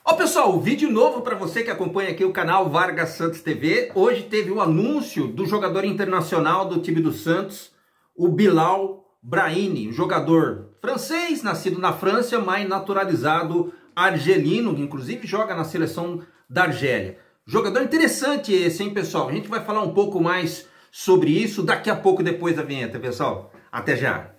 Ó pessoal, vídeo novo para você que acompanha aqui o canal Vargas Santos TV. Hoje teve o anúncio do jogador internacional do time do Santos, o Bilal Brahimi, jogador francês, nascido na França, mas naturalizado argelino, que inclusive joga na seleção da Argélia. Jogador interessante esse, hein pessoal? A gente vai falar um pouco mais sobre isso daqui a pouco, depois da vinheta, pessoal. Até já!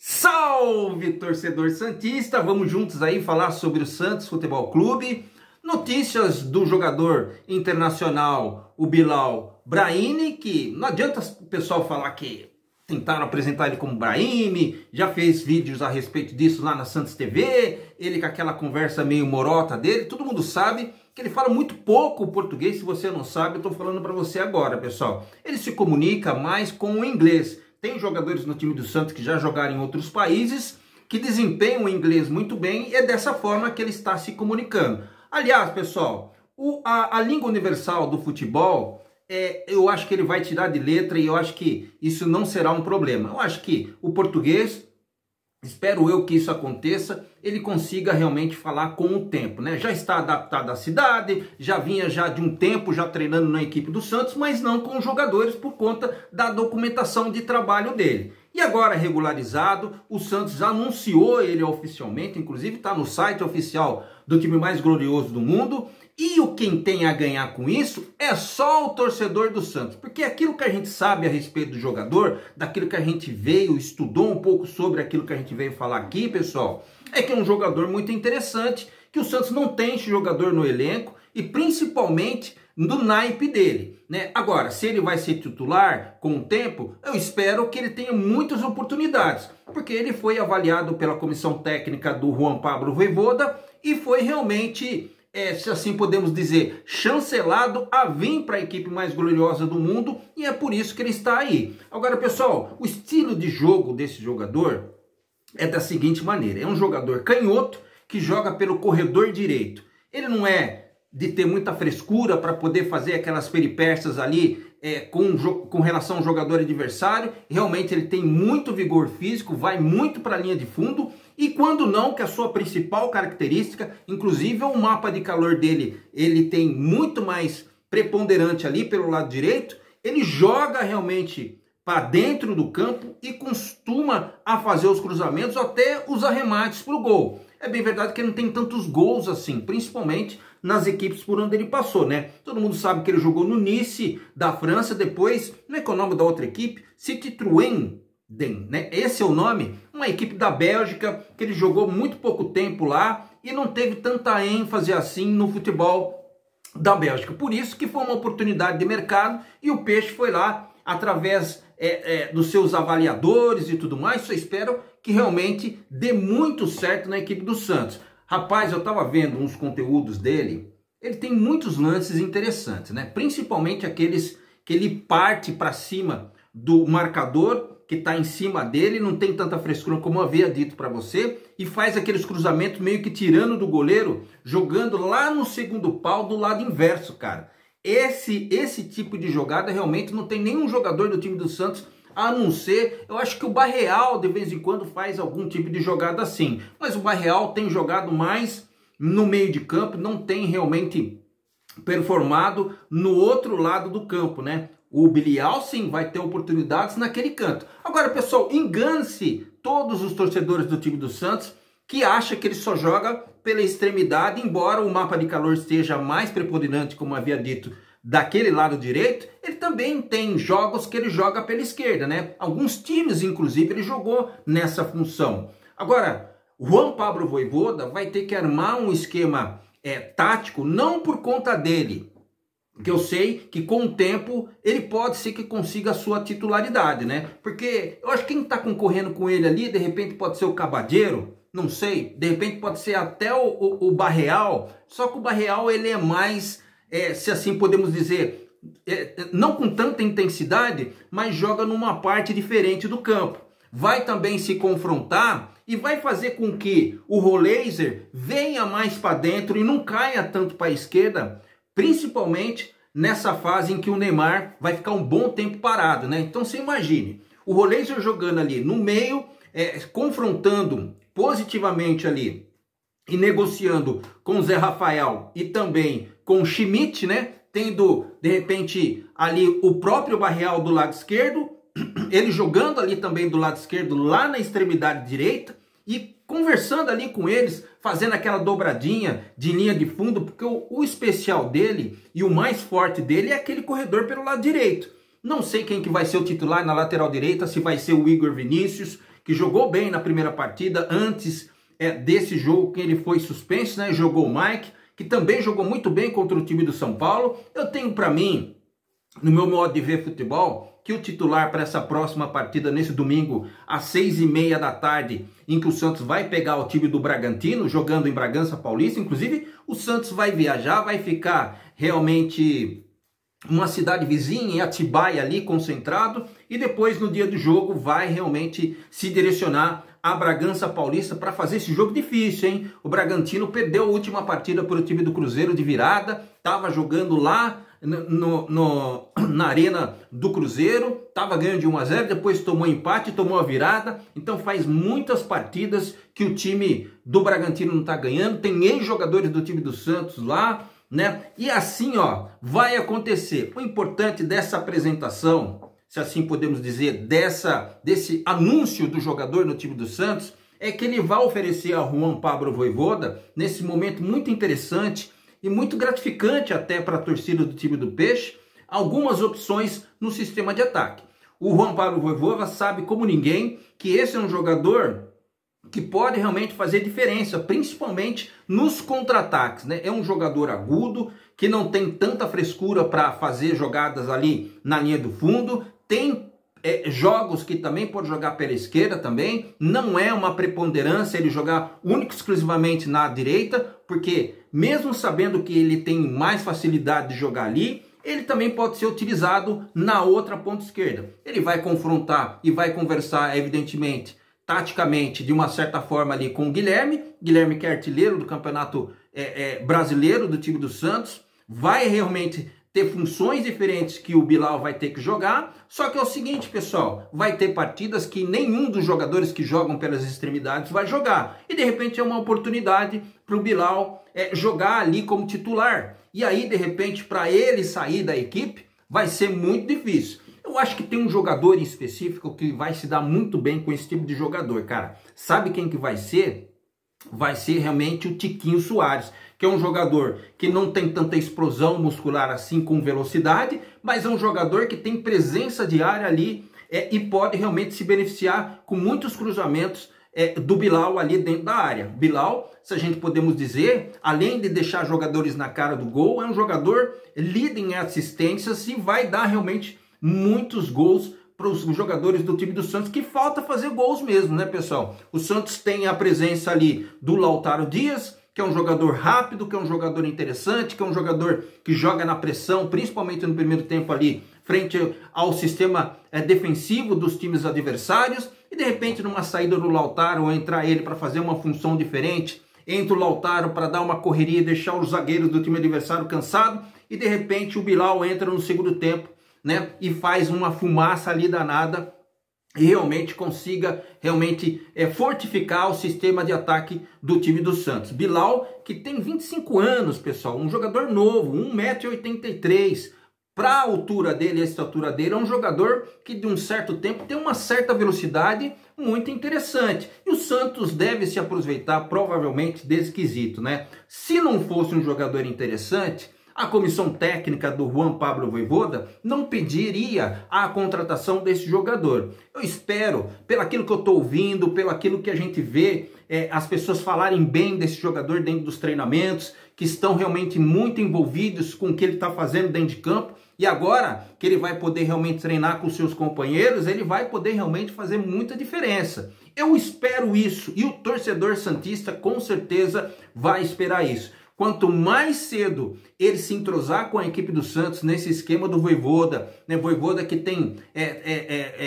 Salve, torcedor santista! Vamos juntos aí falar sobre o Santos Futebol Clube. Notícias do jogador internacional, o Bilal Brahimi, que não adianta o pessoal falar que tentaram apresentar ele como Brahimi, já fez vídeos a respeito disso lá na Santos TV, ele com aquela conversa meio morota dele, todo mundo sabe que ele fala muito pouco português. Se você não sabe, eu estou falando para você agora, pessoal. Ele se comunica mais com o inglês. Tem jogadores no time do Santos que já jogaram em outros países, que desempenham o inglês muito bem, e é dessa forma que ele está se comunicando. Aliás, pessoal, a língua universal do futebol, eu acho que ele vai tirar de letra, e eu acho que isso não será um problema. Eu acho que o português, espero eu que isso aconteça, ele consiga realmente falar com o tempo, né? Já está adaptado à cidade, já vinha já de um tempo já treinando na equipe do Santos, mas não com os jogadores por conta da documentação de trabalho dele. E agora regularizado, o Santos já anunciou ele oficialmente, inclusive está no site oficial do time mais glorioso do mundo. E quem tem a ganhar com isso é só o torcedor do Santos. Porque aquilo que a gente sabe a respeito do jogador, daquilo que a gente veio, estudou um pouco sobre aquilo que a gente veio falar aqui, pessoal, é que é um jogador muito interessante, que o Santos não tem esse jogador no elenco e principalmente no naipe dele, né? Agora, se ele vai ser titular com o tempo, eu espero que ele tenha muitas oportunidades, porque ele foi avaliado pela comissão técnica do Juan Pablo Vojvoda e foi realmente, se assim podemos dizer, chancelado a vir para a equipe mais gloriosa do mundo, e é por isso que ele está aí. Agora, pessoal, o estilo de jogo desse jogador é da seguinte maneira: é um jogador canhoto que joga pelo corredor direito. Ele não é de ter muita frescura para poder fazer aquelas peripécias ali com relação ao jogador adversário. Realmente ele tem muito vigor físico, vai muito para a linha de fundo, e quando não, que a sua principal característica, inclusive o mapa de calor dele, ele tem muito mais preponderante ali pelo lado direito. Ele joga realmente para dentro do campo e costuma a fazer os cruzamentos, até os arremates para o gol. É bem verdade que ele não tem tantos gols assim, principalmente nas equipes por onde ele passou, né? Todo mundo sabe que ele jogou no Nice da França, depois, não é que é o nome da outra equipe? Citroën, né? Esse é o nome, uma equipe da Bélgica, que ele jogou muito pouco tempo lá e não teve tanta ênfase assim no futebol da Bélgica. Por isso que foi uma oportunidade de mercado e o Peixe foi lá através dos seus avaliadores e tudo mais. Só espero que realmente dê muito certo na equipe do Santos. Rapaz, eu estava vendo uns conteúdos dele, ele tem muitos lances interessantes, né? Principalmente aqueles que ele parte para cima do marcador que está em cima dele, não tem tanta frescura como eu havia dito para você, e faz aqueles cruzamentos meio que tirando do goleiro, jogando lá no segundo pau do lado inverso, cara. Esse tipo de jogada realmente não tem nenhum jogador do time do Santos, a não ser, eu acho que o Barreal de vez em quando faz algum tipo de jogada assim, mas o Barreal tem jogado mais no meio de campo, não tem realmente performado no outro lado do campo, né? O Bilal sim vai ter oportunidades naquele canto. Agora, pessoal, engane-se todos os torcedores do time do Santos que acham que ele só joga pela extremidade, embora o mapa de calor esteja mais preponderante, como havia dito, daquele lado direito. Ele também tem jogos que ele joga pela esquerda, né? Alguns times, inclusive, ele jogou nessa função. Agora, o Juan Pablo Vojvoda vai ter que armar um esquema tático, não por conta dele, que eu sei que com o tempo ele pode ser que consiga a sua titularidade, né? Porque eu acho que quem está concorrendo com ele ali, de repente pode ser o Cabadeiro, não sei, de repente pode ser até o Barreal, só que o Barreal ele é mais, se assim podemos dizer, não com tanta intensidade, mas joga numa parte diferente do campo. Vai também se confrontar e vai fazer com que o Roleiser venha mais para dentro e não caia tanto para a esquerda, principalmente nessa fase em que o Neymar vai ficar um bom tempo parado, né? Então você imagine, o Roleiser jogando ali no meio, confrontando positivamente ali e negociando com o Zé Rafael e também com o Schmidt, né? Tendo, de repente, ali o próprio Barreal do lado esquerdo, ele jogando ali também do lado esquerdo, lá na extremidade direita, e conversando ali com eles, fazendo aquela dobradinha de linha de fundo, porque o especial dele e o mais forte dele é aquele corredor pelo lado direito. Não sei quem que vai ser o titular na lateral direita, se vai ser o Igor Vinícius, que jogou bem na primeira partida, antes desse jogo que ele foi suspenso, né? Jogou o Mike, que também jogou muito bem contra o time do São Paulo. Eu tenho para mim, no meu modo de ver futebol, que o titular para essa próxima partida, nesse domingo, às 6h30 da tarde, em que o Santos vai pegar o time do Bragantino, jogando em Bragança Paulista. Inclusive, o Santos vai viajar, vai ficar realmente uma cidade vizinha, em Atibaia ali, concentrado, e depois, no dia do jogo, vai realmente se direcionar a Bragança Paulista para fazer esse jogo difícil, hein? O Bragantino perdeu a última partida para o time do Cruzeiro de virada, estava jogando lá na arena do Cruzeiro, estava ganhando de 1-0, depois tomou empate, tomou a virada. Então faz muitas partidas que o time do Bragantino não está ganhando, tem ex-jogadores do time do Santos lá, né? E assim, ó, vai acontecer. O importante dessa apresentação, se assim podemos dizer, desse anúncio do jogador no time do Santos, é que ele vai oferecer a Juan Pablo Vojvoda, nesse momento muito interessante e muito gratificante até para a torcida do time do Peixe, algumas opções no sistema de ataque. O Juan Pablo Vojvoda sabe como ninguém que esse é um jogador que pode realmente fazer diferença, principalmente nos contra-ataques, né? É um jogador agudo, que não tem tanta frescura para fazer jogadas ali na linha do fundo, tem jogos que também pode jogar pela esquerda também, não é uma preponderância ele jogar único exclusivamente na direita, porque mesmo sabendo que ele tem mais facilidade de jogar ali, ele também pode ser utilizado na outra ponta esquerda. Ele vai confrontar e vai conversar, evidentemente, taticamente, de uma certa forma ali com o Guilherme que é artilheiro do campeonato brasileiro do time do Santos, vai realmente ter funções diferentes que o Bilal vai ter que jogar, só que é o seguinte, pessoal, vai ter partidas que nenhum dos jogadores que jogam pelas extremidades vai jogar, e de repente é uma oportunidade para o Bilal jogar ali como titular, e aí de repente para ele sair da equipe vai ser muito difícil. Eu acho que tem um jogador em específico que vai se dar muito bem com esse tipo de jogador, cara. Sabe quem que vai ser? Vai ser realmente o Tiquinho Soares, que é um jogador que não tem tanta explosão muscular assim com velocidade, mas é um jogador que tem presença de área ali e pode realmente se beneficiar com muitos cruzamentos do Bilal ali dentro da área. Bilal, se a gente podemos dizer, além de deixar jogadores na cara do gol, é um jogador líder em assistências e vai dar realmente muitos gols para os jogadores do time do Santos, que falta fazer gols mesmo, né, pessoal? O Santos tem a presença ali do Lautaro Dias, que é um jogador rápido, que é um jogador interessante, que é um jogador que joga na pressão, principalmente no primeiro tempo ali, frente ao sistema defensivo dos times adversários, e de repente numa saída do Lautaro, entrar ele para fazer uma função diferente, entra o Lautaro para dar uma correria e deixar os zagueiros do time adversário cansado, e de repente o Bilal entra no segundo tempo, né, e faz uma fumaça ali danada e realmente consiga fortificar o sistema de ataque do time do Santos. Bilal, que tem 25 anos, pessoal, um jogador novo, 1,83 m, para a altura dele, a estatura dele, é um jogador que de um certo tempo tem uma certa velocidade muito interessante. E o Santos deve se aproveitar provavelmente desse quesito, né? Se não fosse um jogador interessante, a comissão técnica do Juan Pablo Vojvoda não pediria a contratação desse jogador. Eu espero, pelo aquilo que eu estou ouvindo, pelo aquilo que a gente vê, as pessoas falarem bem desse jogador dentro dos treinamentos, que estão realmente muito envolvidos com o que ele está fazendo dentro de campo, e agora que ele vai poder realmente treinar com seus companheiros, ele vai poder realmente fazer muita diferença. Eu espero isso, e o torcedor santista com certeza vai esperar isso. Quanto mais cedo ele se entrosar com a equipe do Santos nesse esquema do Vojvoda, né? Vojvoda que tem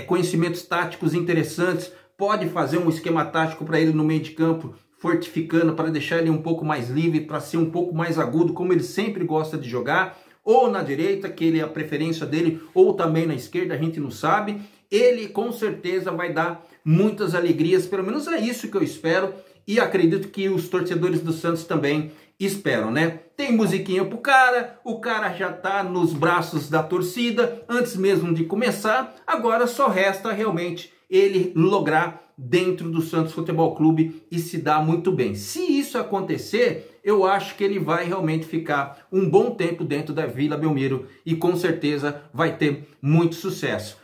conhecimentos táticos interessantes, pode fazer um esquema tático para ele no meio de campo, fortificando para deixar ele um pouco mais livre, para ser um pouco mais agudo, como ele sempre gosta de jogar. ou na direita, que ele é a preferência dele, ou também na esquerda, a gente não sabe. Ele com certeza vai dar muitas alegrias, pelo menos é isso que eu espero, e acredito que os torcedores do Santos também esperam, né? Tem musiquinha pro cara, o cara já tá nos braços da torcida antes mesmo de começar, agora só resta realmente ele lograr dentro do Santos Futebol Clube e se dar muito bem. Se isso acontecer, eu acho que ele vai realmente ficar um bom tempo dentro da Vila Belmiro e com certeza vai ter muito sucesso.